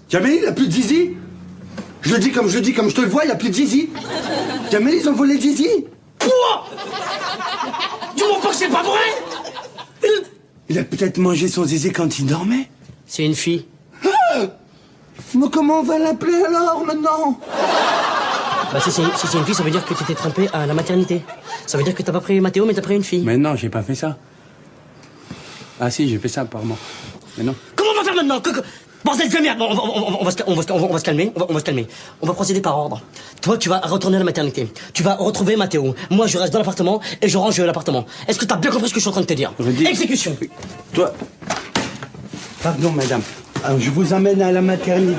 Jamel, il a plus de zizi. Je le dis comme je te le vois, il a plus de zizi. Jamel, ils ont volé le zizi. Quoi? Dis-moi pas que c'est pas vrai. Il a peut-être mangé son zizi quand il dormait. C'est une fille. Ah, mais comment on va l'appeler alors maintenant? Bah si c'est une fille, ça veut dire que tu t'es trompé à la maternité. Ça veut dire que t'as pas pris Mathéo, mais t'as pris une fille. Mais non, j'ai pas fait ça. Ah si, j'ai fait ça apparemment. Mais non. Comment on va faire maintenant? Bordel de merde! On va se calmer, on va se calmer. On va procéder par ordre. Toi, tu vas retourner à la maternité. Tu vas retrouver Mathéo. Moi, je reste dans l'appartement et je range l'appartement. Est-ce que t'as bien compris ce que je suis en train de te dire? Exécution! Toi... Pardon, madame. Alors, je vous amène à la maternité.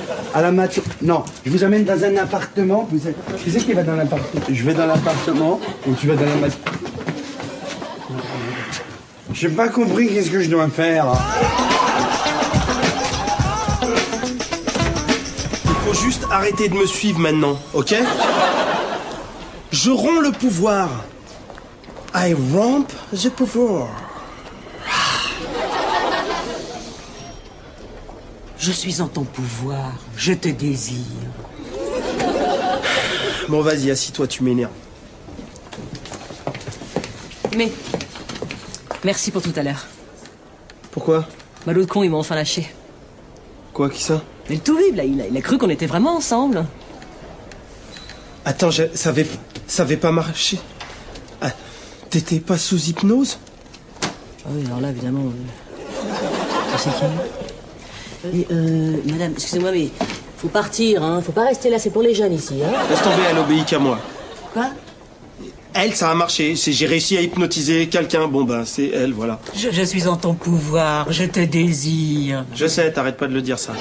Non, je vous amène dans un appartement. Qui c'est qui va dans l'appartement? Je vais dans l'appartement ou tu vas dans la maternité? J'ai pas compris qu'est-ce que je dois faire. Il faut juste arrêter de me suivre maintenant, ok? Je romps le pouvoir. I romp the pouvoir. Je suis en ton pouvoir, je te désire. Bon, vas-y, assis-toi, tu m'énerves. Mais... merci pour tout à l'heure. Pourquoi? Bah l'autre con, il m'a enfin lâché. Quoi, qui ça? Mais le tout là, il a cru qu'on était vraiment ensemble. Attends, ça avait pas marché. Ah, t'étais pas sous hypnose? Ah oui, alors là, évidemment... C'est qui? Madame, excusez-moi, mais faut partir, hein. Faut pas rester là, c'est pour les jeunes ici, hein. Laisse tomber, elle obéit qu'à moi. Quoi? Elle, ça a marché. J'ai réussi à hypnotiser quelqu'un. Bon, ben, c'est elle, voilà. Je suis en ton pouvoir, je te désire. Je sais, t'arrêtes pas de le dire, ça.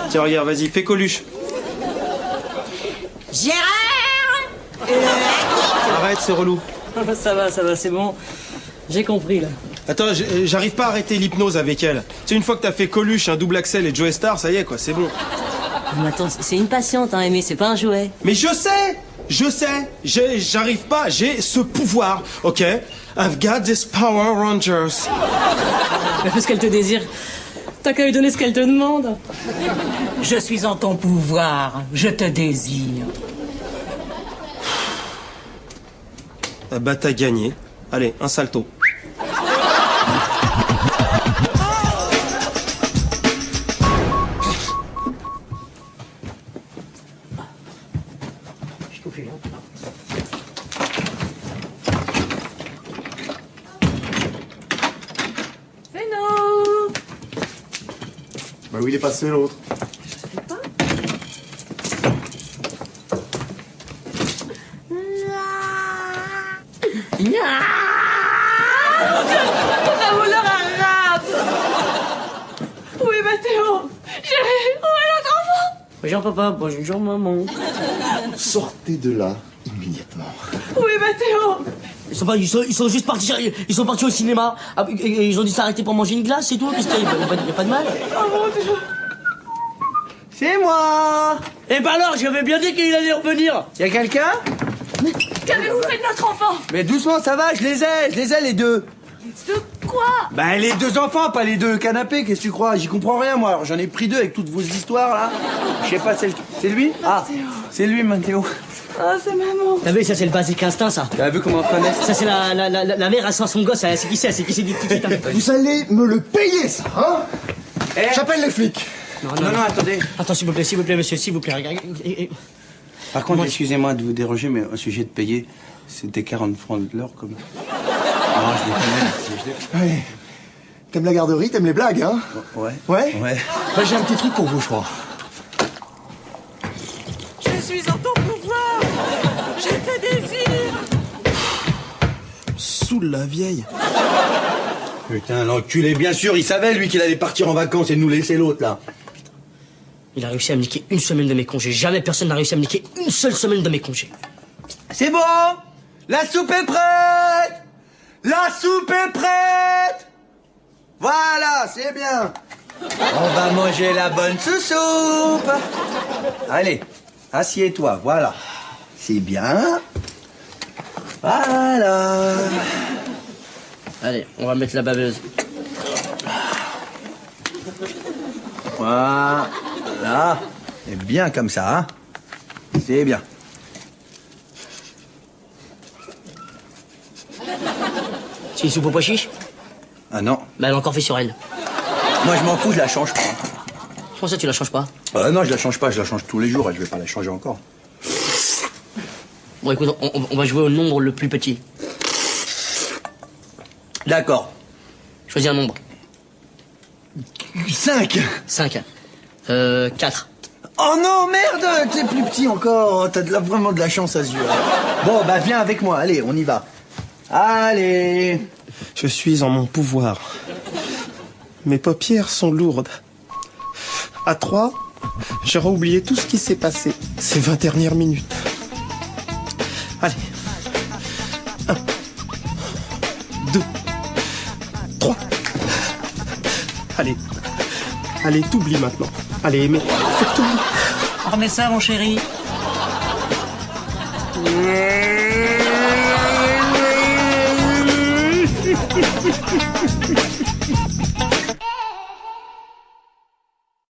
Tiens, regarde, vas-y, fais Coluche. Gérard! Arrête, c'est relou. Ça va, c'est bon. J'ai compris, là. Attends, j'arrive pas à arrêter l'hypnose avec elle. Tu sais, une fois que t'as fait Coluche, un double Axel et Joe Star, ça y est, quoi, c'est bon. Mais attends, c'est une patiente, hein, Aimé, c'est pas un jouet. Mais je sais, j'arrive pas, j'ai ce pouvoir, ok? I've got this power, Rangers. Mais parce qu'elle te désire, t'as qu'à lui donner ce qu'elle te demande. Je suis en ton pouvoir, je te désire. Ah bah, t'as gagné. Allez, un salto. Bah où il est passé l'autre? Un voleur arabe! Où est Mathéo? Chérie, où est notre enfant? Bonjour papa, bonjour maman. Sortez de là immédiatement. Où est Mathéo? Ils sont juste partis, ils sont partis au cinéma. Et ils ont dû s'arrêter pour manger une glace, c'est tout. Qu'est-ce qu'il y a? Y a pas de mal. Oh mon Dieu! C'est moi! Eh ben alors, j'avais bien dit qu'il allait revenir. Y'a quelqu'un? Qu'avez-vous fait de notre enfant? Mais doucement, ça va, je les ai les deux. De quoi? Bah les deux enfants, pas les deux canapés, qu'est-ce que tu crois? J'y comprends rien moi, alors j'en ai pris deux avec toutes vos histoires là. Je sais pas, c'est lui? Ah, c'est lui Mathéo. Ah, c'est maman. T'as vu, ça c'est le basique instinct, ça. T'as vu comment on connaît? Ça c'est la mère, elle sent son gosse, c'est qui c'est dit tout de suite. Vous allez me le payer ça, hein? J'appelle les flics. Non, attendez. Attends, s'il vous plaît, monsieur, s'il vous plaît, regarde. Par contre, excusez-moi de vous déranger, mais au sujet de payer, c'était 40 francs de l'heure, comme... Non, je déconne. Ouais. T'aimes la garderie, t'aimes les blagues, hein? Ouais. Ouais? Ouais. Bah, j'ai un petit truc pour vous, je crois. Je suis en ton pouvoir! Je te désire! Saoule la vieille. Putain, l'enculé, bien sûr, il savait, lui, qu'il allait partir en vacances et nous laisser l'autre, là. Il a réussi à me niquer une semaine de mes congés. Jamais personne n'a réussi à me niquer une seule semaine de mes congés. C'est bon! La soupe est prête! La soupe est prête! Voilà, c'est bien! On va manger la bonne sous-soupe! Allez, assieds-toi, voilà. C'est bien. Voilà. Allez, on va mettre la baveuse. Voilà. Là, c'est bien comme ça, hein. C'est bien. C'est une soupe au pois chiche? Ah non. Bah, elle a encore fait sur elle. Moi, je m'en fous, je la change pas. Comment ça, tu la changes pas? Non, je la change pas, je la change tous les jours et je vais pas la changer encore. Bon, écoute, on va jouer au nombre le plus petit. D'accord. Choisis un nombre. 5. 5. 4. Oh non, merde, t'es plus petit encore. T'as vraiment de la chance à ce jeu. Bon, bah viens avec moi, allez, on y va. Allez. Je suis en mon pouvoir. Mes paupières sont lourdes. À 3, j'aurais oublié tout ce qui s'est passé ces 20 dernières minutes. Allez. 1, 2, 3. Allez. Allez, t'oublies maintenant. Allez, mais faut que t'oublies. Remets ça, mon chéri.